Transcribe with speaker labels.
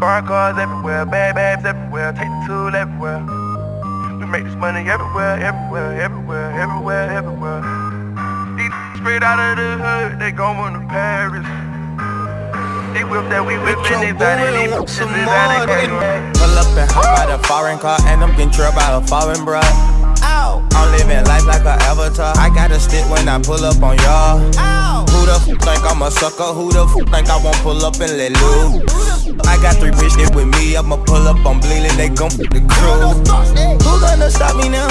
Speaker 1: Foreign cars everywhere, bad babes everywhere, take the tool everywhere. We make this money everywhere, everywhere, everywhere, everywhere, everywhere. These straight out of the hood, they going to Paris. They whip that we whippin', they got it, they some more.
Speaker 2: Pull up and hop out a foreign car, and I'm getting trailed by a foreign bruh. I'm living life like a avatar. I got a stick when I pull up on y'all. Who the f think I'm a sucker? Who the f think I won't pull up and let loose? I got 3 bitches with me, I'ma pull up on Bleeding, they gon' f the crew. Who gonna stop me now?